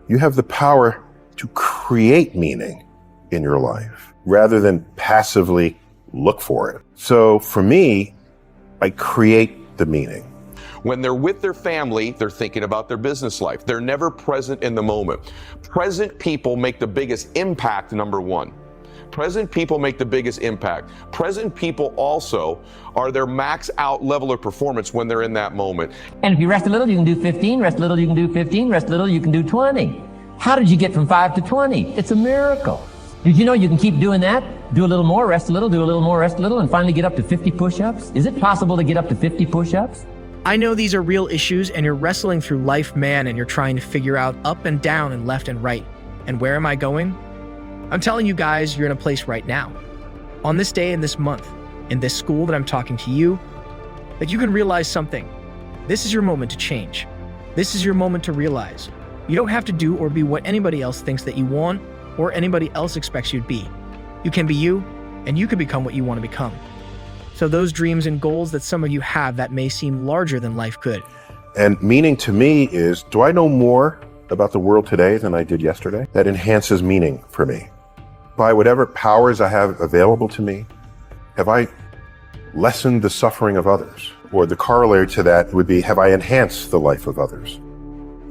You have the power to create meaning in your life rather than passively look for it. So for me, I create the meaning. When they're with their family, they're thinking about their business life. They're never present in the moment. Present people make the biggest impact, number one. Present people make the biggest impact. Present people also are their max out level of performance when they're in that moment. And if you rest a little, you can do 15, rest a little, you can do 15, rest a little, you can do 20. How did you get from 5 to 20? It's a miracle. Did you know you can keep doing that? Do a little more, rest a little, do a little more, rest a little, and finally get up to 50 push-ups? Is it possible to get up to 50 push-ups? I know these are real issues and you're wrestling through life, man, and you're trying to figure out up and down and left and right. And where am I going? I'm telling you guys, you're in a place right now. On this day in this month, in this school that I'm talking to you, that you can realize something. This is your moment to change. This is your moment to realize. You don't have to do or be what anybody else thinks that you want or anybody else expects you to be. You can be you, and you can become what you want to become. So those dreams and goals that some of you have that may seem larger than life could. And meaning to me is, do I know more about the world today than I did yesterday? That enhances meaning for me. By whatever powers I have available to me, have I lessened the suffering of others? Or the corollary to that would be, have I enhanced the life of others?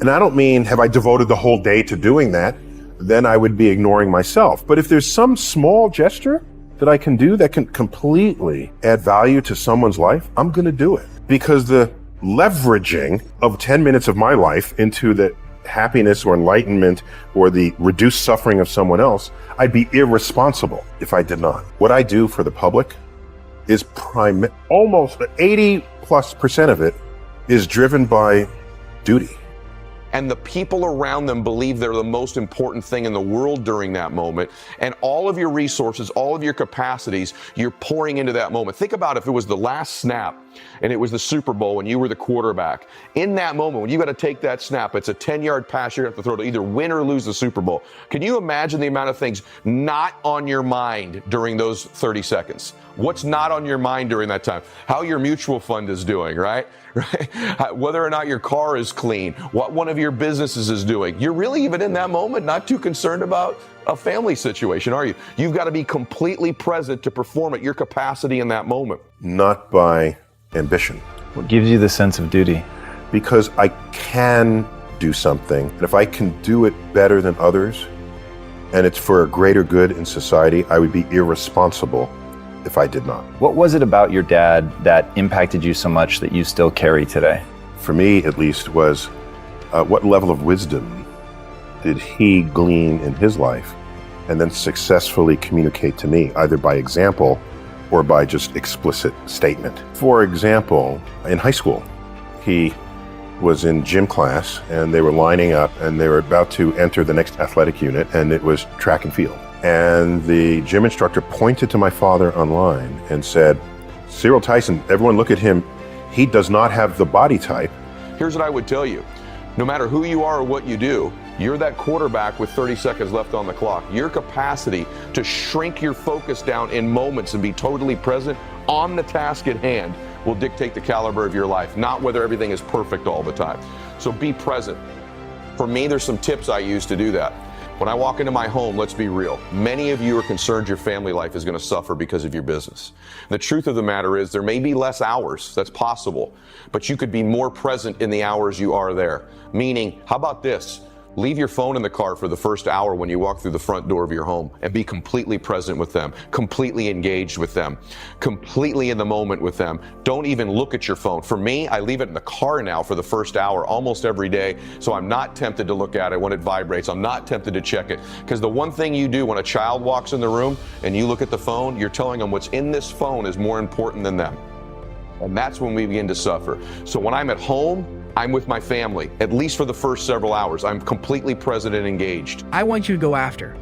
And I don't mean, have I devoted the whole day to doing that? Then I would be ignoring myself. But if there's some small gesture that I can do that can completely add value to someone's life, I'm going to do it. Because the leveraging of 10 minutes of my life into the happiness or enlightenment or the reduced suffering of someone else, I'd be irresponsible if I did not. What I do for the public is almost 80+% of it is driven by duty. And the people around them believe they're the most important thing in the world during that moment. And all of your resources, all of your capacities, you're pouring into that moment. Think about if it was the last snap and it was the Super Bowl and you were the quarterback. In that moment, when you got to take that snap, it's a 10-yard pass you're going to have to throw to either win or lose the Super Bowl. Can you imagine the amount of things not on your mind during those 30 seconds? What's not on your mind during that time? How your mutual fund is doing, right? Whether or not your car is clean, what one of your businesses is doing. You're really even in that moment not too concerned about a family situation, are you? You've got to be completely present to perform at your capacity in that moment. Not by ambition. What gives you the sense of duty? Because I can do something, and if I can do it better than others, and it's for a greater good in society, I would be irresponsible if I did not. What was it about your dad that impacted you so much that you still carry today? For me, at least, was what level of wisdom did he glean in his life and then successfully communicate to me, either by example or by just explicit statement. For example, in high school, he was in gym class and they were lining up and they were about to enter the next athletic unit, and it was track and field. And the gym instructor pointed to my father online and said, Cyril Tyson, everyone look at him. He does not have the body type. Here's what I would tell you. No matter who you are or what you do, you're that quarterback with 30 seconds left on the clock. Your capacity to shrink your focus down in moments and be totally present on the task at hand will dictate the caliber of your life, not whether everything is perfect all the time. So be present. For me, there's some tips I use to do that. When I walk into my home, let's be real. Many of you are concerned your family life is going to suffer because of your business. The truth of the matter is there may be less hours, that's possible, but you could be more present in the hours you are there. Meaning, how about this? Leave your phone in the car for the first hour when you walk through the front door of your home and be completely present with them, completely engaged with them, completely in the moment with them. Don't even look at your phone. For me, I leave it in the car now for the first hour almost every day, so I'm not tempted to look at it when it vibrates. I'm not tempted to check it, because the one thing you do when a child walks in the room and you look at the phone, you're telling them what's in this phone is more important than them. And that's when we begin to suffer. So when I'm at home, I'm with my family, at least for the first several hours. I'm completely present and engaged. I want you to go after.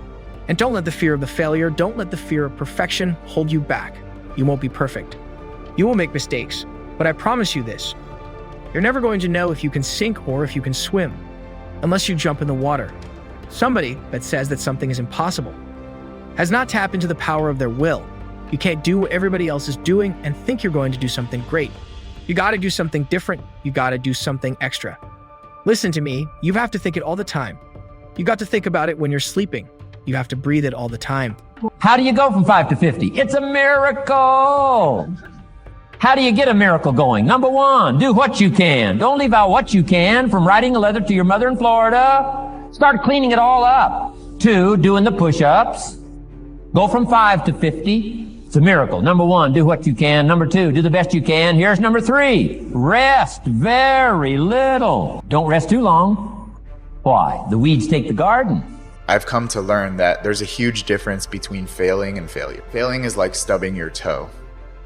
And don't let the fear of the failure, don't let the fear of perfection hold you back. You won't be perfect. You will make mistakes, but I promise you this. You're never going to know if you can sink or if you can swim, unless you jump in the water. Somebody that says that something is impossible has not tapped into the power of their will. You can't do what everybody else is doing and think you're going to do something great. You gotta do something different. You gotta do something extra. Listen to me, you have to think it all the time. You got to think about it when you're sleeping. You have to breathe it all the time. How do you go from 5 to 50? It's a miracle. How do you get a miracle going? Number one, do what you can. Don't leave out what you can, from writing a letter to your mother in Florida. Start cleaning it all up. 2, doing the push-ups. Go from 5 to 50. It's a miracle. Number one, do what you can. Number 2, do the best you can. Here's number 3, rest very little. Don't rest too long. Why? The weeds take the garden. I've come to learn that there's a huge difference between failing and failure. Failing is like stubbing your toe.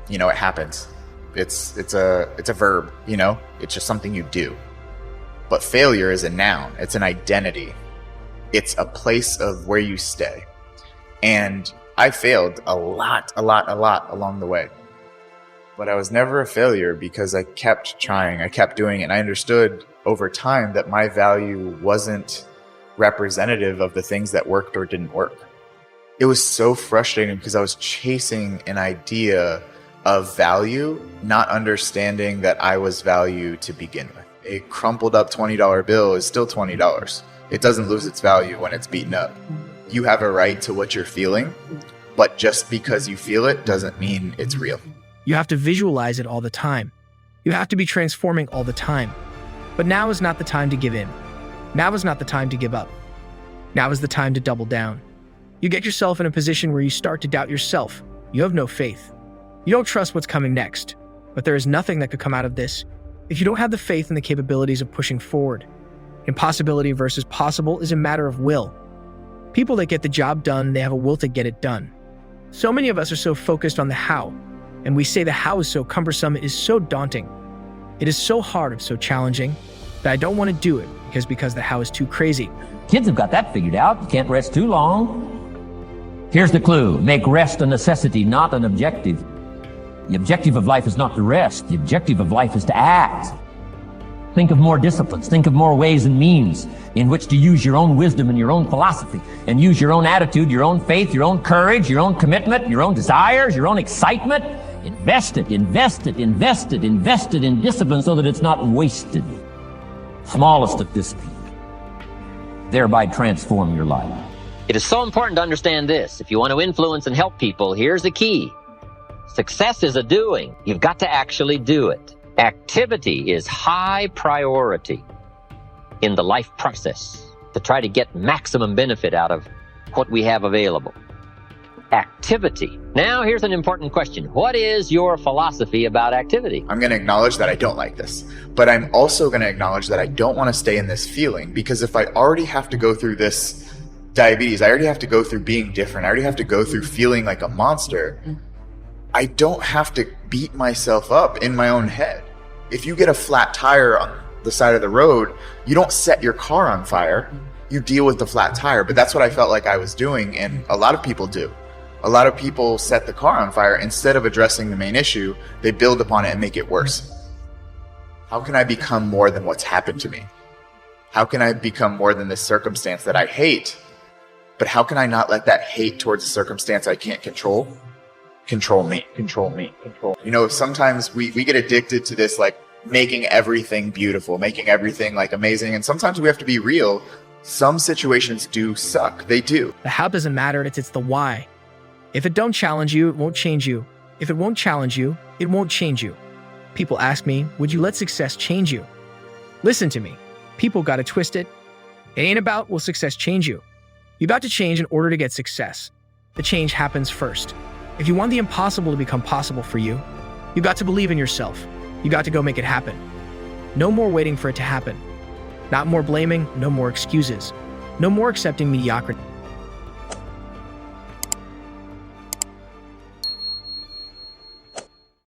You know, it happens. It's a verb, you know? It's just something you do. But failure is a noun. It's an identity. It's a place of where you stay. And I failed a lot along the way. But I was never a failure because I kept trying. I kept doing it. And I understood over time that my value wasn't representative of the things that worked or didn't work. It was so frustrating because I was chasing an idea of value, not understanding that I was value to begin with. A crumpled up $20 bill is still $20. It doesn't lose its value when it's beaten up. You have a right to what you're feeling, but just because you feel it doesn't mean it's real. You have to visualize it all the time. You have to be transforming all the time. But now is not the time to give in. Now is not the time to give up. Now is the time to double down. You get yourself in a position where you start to doubt yourself. You have no faith. You don't trust what's coming next. But there is nothing that could come out of this if you don't have the faith in the capabilities of pushing forward. Impossibility versus possible is a matter of will. People that get the job done, they have a will to get it done. So many of us are so focused on the how, and we say the how is so cumbersome, it is so daunting. It is so hard, it's so challenging, that I don't want to do it because the how is too crazy. Kids have got that figured out. You can't rest too long. Here's the clue. Make rest a necessity, not an objective. The objective of life is not to rest. The objective of life is to act. Think of more disciplines. Think of more ways and means in which to use your own wisdom and your own philosophy, and use your own attitude, your own faith, your own courage, your own commitment, your own desires, your own excitement. Invest it in discipline so that it's not wasted. Smallest of discipline. Thereby transform your life. It is so important to understand this. If you want to influence and help people, here's the key. Success is a doing. You've got to actually do it. Activity is high priority in the life process to try to get maximum benefit out of what we have available. Activity. Now, here's an important question. What is your philosophy about activity? I'm going to acknowledge that I don't like this, but I'm also going to acknowledge that I don't want to stay in this feeling, because if I already have to go through this diabetes, I already have to go through being different, I already have to go through feeling like a monster, I don't have to beat myself up in my own head. If you get a flat tire on the side of the road, you don't set your car on fire, you deal with the flat tire. But that's what I felt like I was doing, and a lot of people do. A lot of people set the car on fire. Instead of addressing the main issue, they build upon it and make it worse. How can I become more than what's happened to me? How can I become more than this circumstance that I hate? But how can I not let that hate towards a circumstance I can't control me? You know, sometimes we get addicted to this, like, making everything beautiful, making everything like amazing. And sometimes we have to be real. Some situations do suck. They do. The how doesn't matter, it's the why. If it don't challenge you, it won't change you. If it won't challenge you, it won't change you. People ask me, would you let success change you? Listen to me. People got to twist it. It ain't about will success change you. You got to change in order to get success. The change happens first. If you want the impossible to become possible for you, you got to believe in yourself. You got to go make it happen. No more waiting for it to happen. Not more blaming, no more excuses. No more accepting mediocrity.